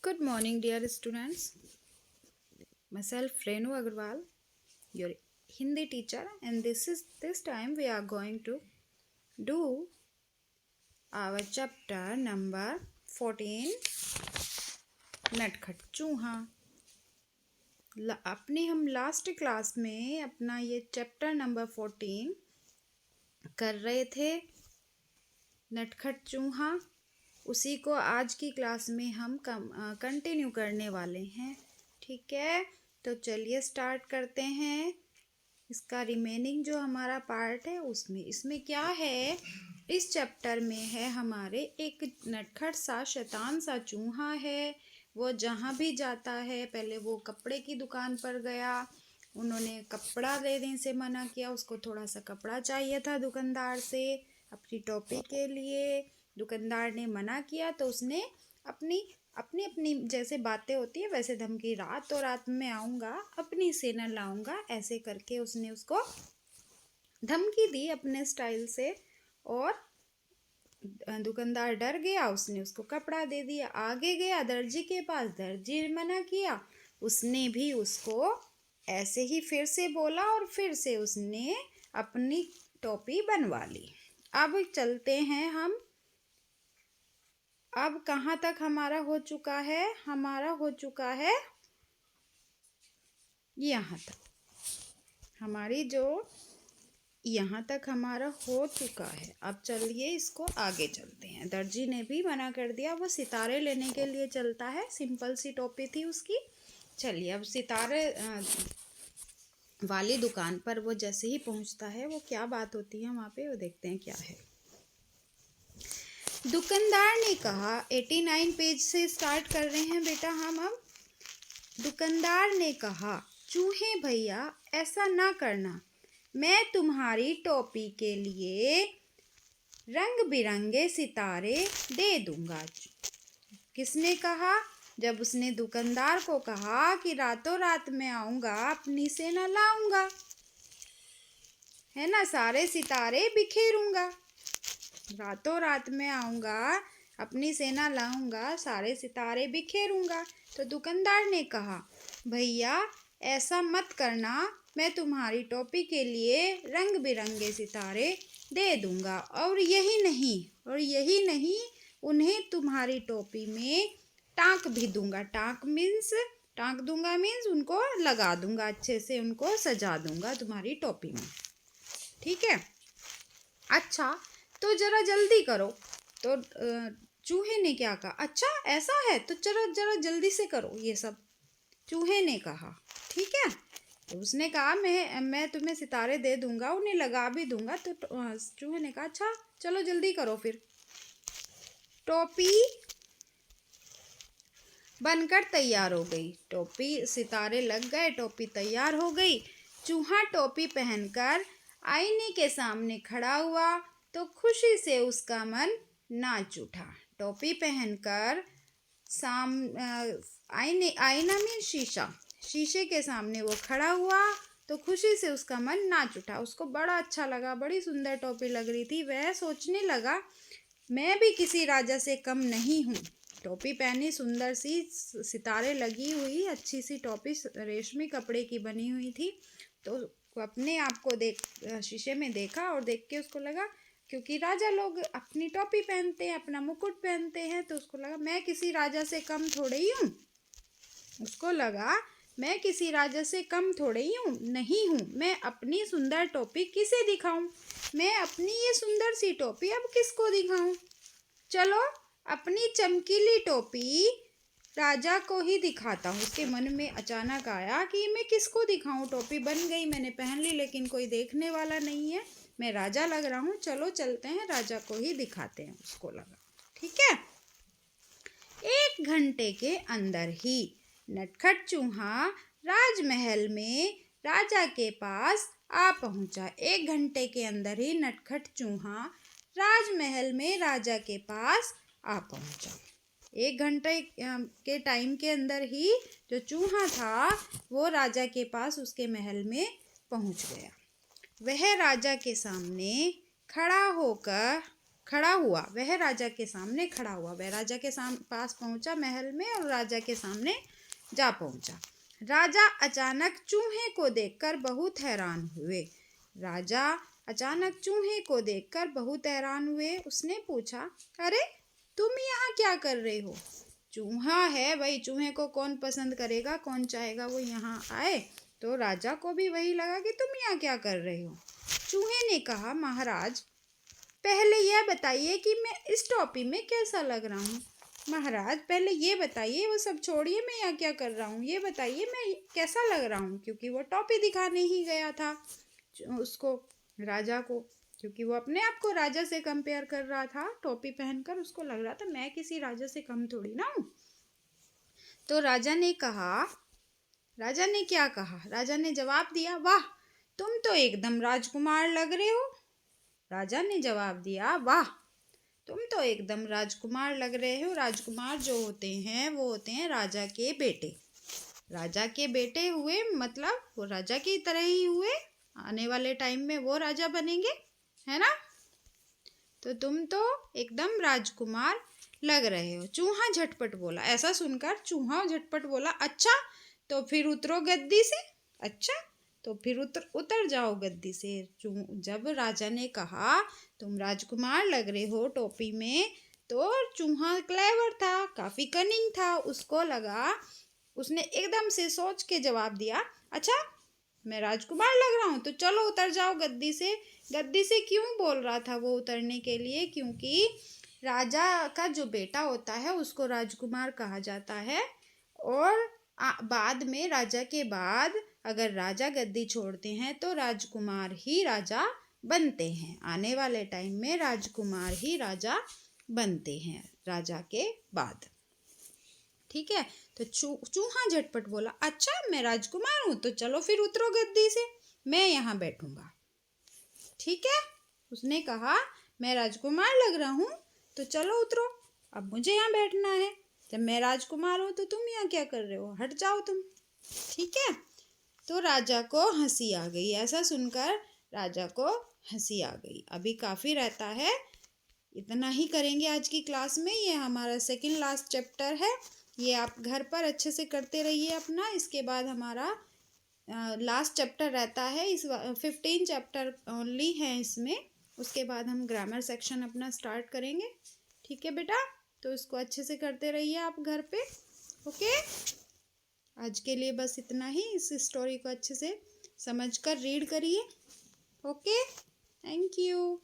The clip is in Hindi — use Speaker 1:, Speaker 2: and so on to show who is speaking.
Speaker 1: Good morning, dear students. Myself, Renu Agarwal, your Hindi teacher, and this time we are going to do our chapter number 14, नटखट चूहा। अपनी हम लास्ट क्लास में अपना ये चैप्टर नंबर 14 कर रहे थे, नटखट चूहा। उसी को आज की क्लास में हम कंटिन्यू करने वाले हैं। ठीक है, तो चलिए स्टार्ट करते हैं। इसका रिमेनिंग जो हमारा पार्ट है इसमें क्या है, इस चैप्टर में है हमारे एक नटखट सा शैतान सा चूहा है। वो जहाँ भी जाता है, पहले वो कपड़े की दुकान पर गया, उन्होंने कपड़ा देने से मना किया, उसको थोड़ा सा कपड़ा चाहिए था दुकानदार से अपनी टोपी के लिए। दुकानदार ने मना किया तो उसने अपनी अपनी जैसे बातें होती है वैसे धमकी, रात में आऊँगा, अपनी सेना लाऊंगा, ऐसे करके उसने उसको धमकी दी अपने स्टाइल से। और दुकानदार डर गया, उसने उसको कपड़ा दे दिया। आगे गया दर्जी के पास, दर्जी मना किया, उसने भी उसको ऐसे ही फिर से बोला और फिर से उसने अपनी टोपी बनवा ली। अब चलते हैं हम, अब कहाँ तक हमारा हो चुका है? हमारा हो चुका है यहाँ तक, हमारी जो यहाँ तक हमारा हो चुका है। अब चलिए इसको आगे चलते हैं। दर्जी ने भी मना कर दिया, वो सितारे लेने के लिए चलता है, सिंपल सी टोपी थी उसकी। चलिए अब सितारे वाली दुकान पर वो जैसे ही पहुँचता है, वो क्या बात होती है वहाँ पे, वो देखते हैं क्या है। दुकानदार ने कहा, 89 पेज से स्टार्ट कर रहे हैं बेटा हम अब। दुकानदार ने कहा, चूहे भैया ऐसा ना करना, मैं तुम्हारी टोपी के लिए रंग बिरंगे सितारे दे दूंगा। किसने कहा? जब उसने दुकानदार को कहा कि रातों रात मैं आऊँगा, अपनी सेना लाऊंगा, है ना, सारे सितारे बिखेरूंगा। रातों रात में आऊँगा, अपनी सेना लाऊंगा, सारे सितारे बिखेरूंगा। तो दुकानदार ने कहा, भैया ऐसा मत करना, मैं तुम्हारी टोपी के लिए रंग बिरंगे सितारे दे दूंगा। और यही नहीं, उन्हें तुम्हारी टोपी में टाँक भी दूंगा। टाँक दूंगा मीन्स उनको लगा दूंगा, अच्छे से उनको सजा दूंगा तुम्हारी टोपी में। ठीक है, अच्छा तो जरा जल्दी करो। तो चूहे ने क्या कहा, अच्छा ऐसा है तो चलो जरा जल्दी से करो ये सब, चूहे ने कहा। ठीक है, तो उसने कहा मैं तुम्हें सितारे दे दूंगा, उन्हें लगा भी दूंगा। तो चूहे ने कहा, अच्छा चलो जल्दी करो फिर। टोपी बनकर तैयार हो गई, टोपी सितारे लग गए, टोपी तैयार हो गई। चूहा टोपी पहनकर आईने के सामने खड़ा हुआ तो खुशी से उसका मन नाच उठा। टोपी पहनकर आईना में शीशे के सामने वो खड़ा हुआ तो खुशी से उसका मन नाच उठा। उसको बड़ा अच्छा लगा, बड़ी सुंदर टोपी लग रही थी। वह सोचने लगा, मैं भी किसी राजा से कम नहीं हूँ। टोपी पहनी, सुंदर सी सितारे लगी हुई अच्छी सी टोपी रेशमी कपड़े की बनी हुई थी। तो अपने आप को शीशे में देखा और देख के उसको लगा, क्योंकि राजा लोग अपनी टोपी पहनते हैं, अपना मुकुट पहनते हैं, तो उसको लगा मैं किसी राजा से कम थोड़े ही हूँ। उसको लगा मैं किसी राजा से कम थोड़े ही हूँ, नहीं हूँ। मैं अपनी सुंदर टोपी किसे दिखाऊं? मैं अपनी ये सुंदर सी टोपी अब किसको दिखाऊं? चलो अपनी चमकीली टोपी राजा को ही दिखाता हूँ। उसके मन में अचानक आया कि मैं किसको दिखाऊं, टोपी बन गई, मैंने पहन ली, लेकिन कोई देखने वाला नहीं है, मैं राजा लग रहा हूँ, चलो चलते हैं राजा को ही दिखाते हैं। उसको लगा ठीक है। 1 घंटे के अंदर ही नटखट चूहा राजमहल में राजा के पास आ पहुंचा। 1 घंटे के अंदर ही नटखट चूहा राजमहल में राजा के पास आ पहुंचा। 1 घंटे के टाइम के अंदर ही जो चूहा था वो राजा के पास, उसके महल में पहुंच गया। वह राजा के सामने खड़ा होकर खड़ा हुआ, वह राजा के सामने खड़ा हुआ। वह राजा के पास पहुंचा महल में और राजा के सामने जा पहुंचा। राजा अचानक चूहे को देखकर बहुत हैरान हुए। राजा अचानक चूहे को देखकर बहुत हैरान हुए। उसने पूछा, अरे तुम यहाँ क्या कर रहे हो? चूहा है भाई, चूहे को कौन पसंद करेगा, कौन चाहेगा वो यहाँ आए। तो राजा को भी वही लगा कि तुम यहाँ क्या कर रहे हो। चूहे ने कहा, महाराज पहले यह बताइए कि मैं इस टोपी में कैसा लग रहा हूँ। महाराज पहले ये बताइए, वो सब छोड़िए, मैं यहाँ क्या कर रहा हूँ, ये बताइए मैं कैसा लग रहा हूँ। क्योंकि वो टोपी दिखाने ही गया था उसको, राजा को, क्योंकि वो अपने आप को राजा से कंपेयर कर रहा था। टोपी पहनकर उसको लग रहा था मैं किसी राजा से कम थोड़ी ना हूँ। तो राजा ने क्या कहा? राजा ने जवाब दिया, वाह तुम तो एकदम राजकुमार लग रहे हो। राजा ने जवाब दिया, वाह तुम तो एकदम राजकुमार लग रहे हो। राजकुमार जो होते हैं वो होते हैं राजा के बेटे। राजा के बेटे हुए मतलब वो राजा की तरह ही हुए। आने वाले टाइम में वो राजा बनेंगे, है ना। तो तुम तो एकदम राजकुमार लग रहे हो। चूहा झटपट बोला। ऐसा सुनकर चूहा झटपट बोला, अच्छा तो फिर उतरो गद्दी से। अच्छा तो फिर उतर जाओ गद्दी से। जब राजा ने कहा तुम राजकुमार लग रहे हो टोपी में, तो चूहा क्लेवर था, काफ़ी कनिंग था। उसको लगा, उसने एकदम से सोच के जवाब दिया, अच्छा मैं राजकुमार लग रहा हूँ तो चलो उतर जाओ गद्दी से। गद्दी से क्यों बोल रहा था वो उतरने के लिए? क्योंकि राजा का जो बेटा होता है उसको राजकुमार कहा जाता है। और बाद में राजा के बाद अगर राजा गद्दी छोड़ते हैं तो राजकुमार ही राजा बनते हैं। आने वाले टाइम में राजकुमार ही राजा बनते हैं राजा के बाद। ठीक है। तो चूहा झटपट बोला, अच्छा मैं राजकुमार हूँ तो चलो फिर उतरो गद्दी से, मैं यहाँ बैठूंगा। ठीक है। उसने कहा मैं राजकुमार लग रहा हूँ तो चलो उतरो, अब मुझे यहाँ बैठना है। जब मैं राजकुमार हूँ तो तुम यहाँ क्या कर रहे हो, हट जाओ तुम। ठीक है। तो राजा को हंसी आ गई। ऐसा सुनकर राजा को हंसी आ गई। अभी काफ़ी रहता है, इतना ही करेंगे आज की क्लास में। ये हमारा सेकंड लास्ट चैप्टर है। ये आप घर पर अच्छे से करते रहिए अपना। इसके बाद हमारा लास्ट चैप्टर रहता है। इस 15 चैप्टर ओनली हैं इसमें। उसके बाद हम ग्रामर सेक्शन अपना स्टार्ट करेंगे। ठीक है बेटा, तो इसको अच्छे से करते रहिए आप घर पे। ओके, आज के लिए बस इतना ही। इस स्टोरी को अच्छे से समझकर रीड करिए। Okay, thank you.